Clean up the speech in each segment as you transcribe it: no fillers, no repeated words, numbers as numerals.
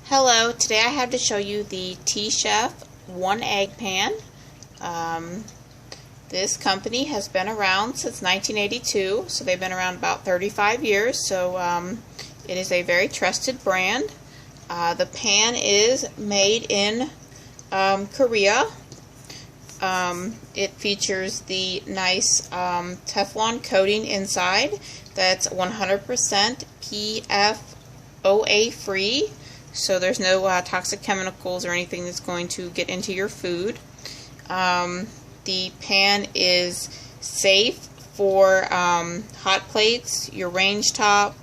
Hello, today I have to show you the T-Chef One Egg Pan. This company has been around since 1982, so they've been around about 35 years, so it is a very trusted brand. The pan is made in Korea. It features the nice Teflon coating inside that's 100% PFOA free. So there's no toxic chemicals or anything that's going to get into your food. The pan is safe for hot plates, your range top,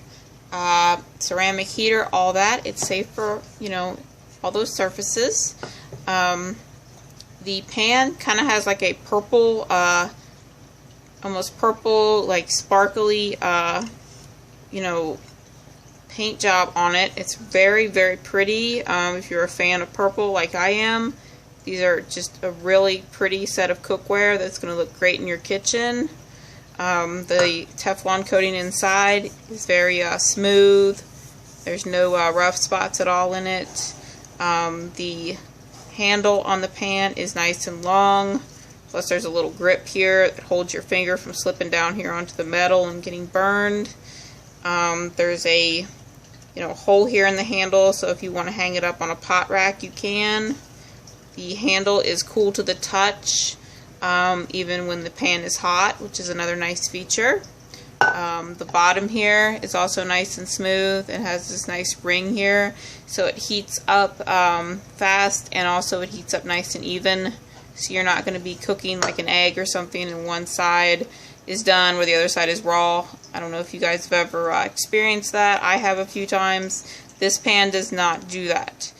ceramic heater, all that. It's safe for, all those surfaces. The pan kind of has like a purple, almost purple, like sparkly, paint job on it. It's very, very pretty. If you're a fan of purple like I am, these are just a really pretty set of cookware that's going to look great in your kitchen. The Teflon coating inside is very smooth. There's no rough spots at all in it. The handle on the pan is nice and long. Plus there's a little grip here that holds your finger from slipping down here onto the metal and getting burned. There's a hole here in the handle, so if you want to hang it up on a pot rack, you can. The handle is cool to the touch, even when the pan is hot, which is another nice feature. The bottom here is also nice and smooth. It has this nice ring here, so it heats up fast, and also it heats up nice and even, so you're not going to be cooking like an egg or something and one side is done where the other side is raw. I don't know if you guys have ever experienced that. I have a few times. This pan does not do that.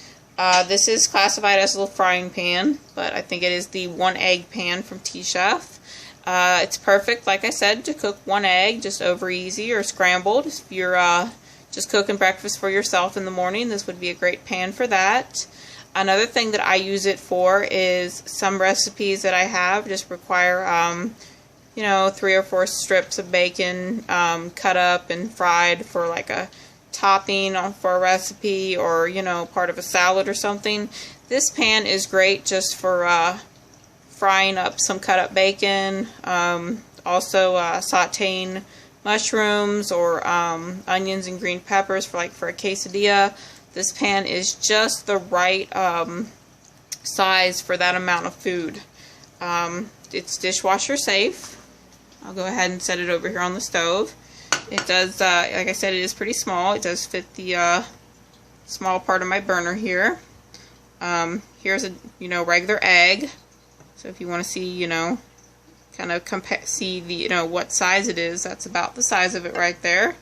This is classified as a frying pan, but I think it is the one egg pan from T-Chef. It's perfect, like I said, to cook one egg just over easy or scrambled. If you're just cooking breakfast for yourself in the morning, this would be a great pan for that. Another thing that I use it for is some recipes that I have just require 3 or 4 strips of bacon cut up and fried for like a topping for a recipe, or part of a salad or something. This pan is great just for frying up some cut up bacon, also sauteing mushrooms or onions and green peppers for a quesadilla. This pan is just the right size for that amount of food. It's dishwasher safe. I'll go ahead and set it over here on the stove. It does, like I said, it is pretty small. It does fit the small part of my burner here. Here's a regular egg. So if you want to see, kind of see the what size it is, that's about the size of it right there.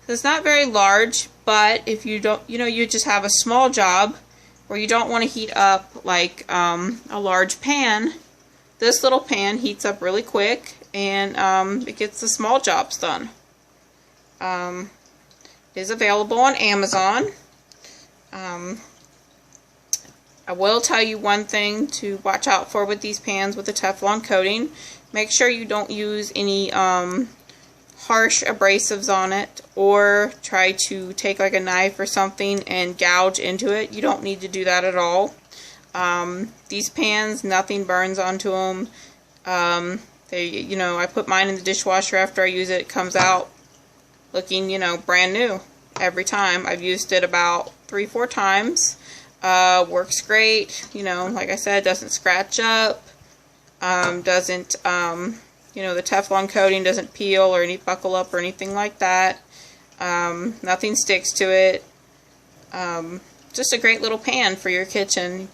So it's not very large, but if you don't, you just have a small job where you don't want to heat up like a large pan. This little pan heats up really quick, and it gets the small jobs done. It is available on Amazon. I will tell you one thing to watch out for with these pans with the Teflon coating. Make sure you don't use any harsh abrasives on it, or try to take like a knife or something and gouge into it. You don't need to do that at all. These pans, nothing burns onto them. I put mine in the dishwasher after I use it. It comes out looking, brand new every time. I've used it about 3-4 times. Works great. Like I said, doesn't scratch up. Doesn't, the Teflon coating doesn't peel or any buckle up or anything like that. Nothing sticks to it. Just a great little pan for your kitchen,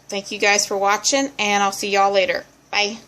Thank you guys for watching, and I'll see y'all later. Bye.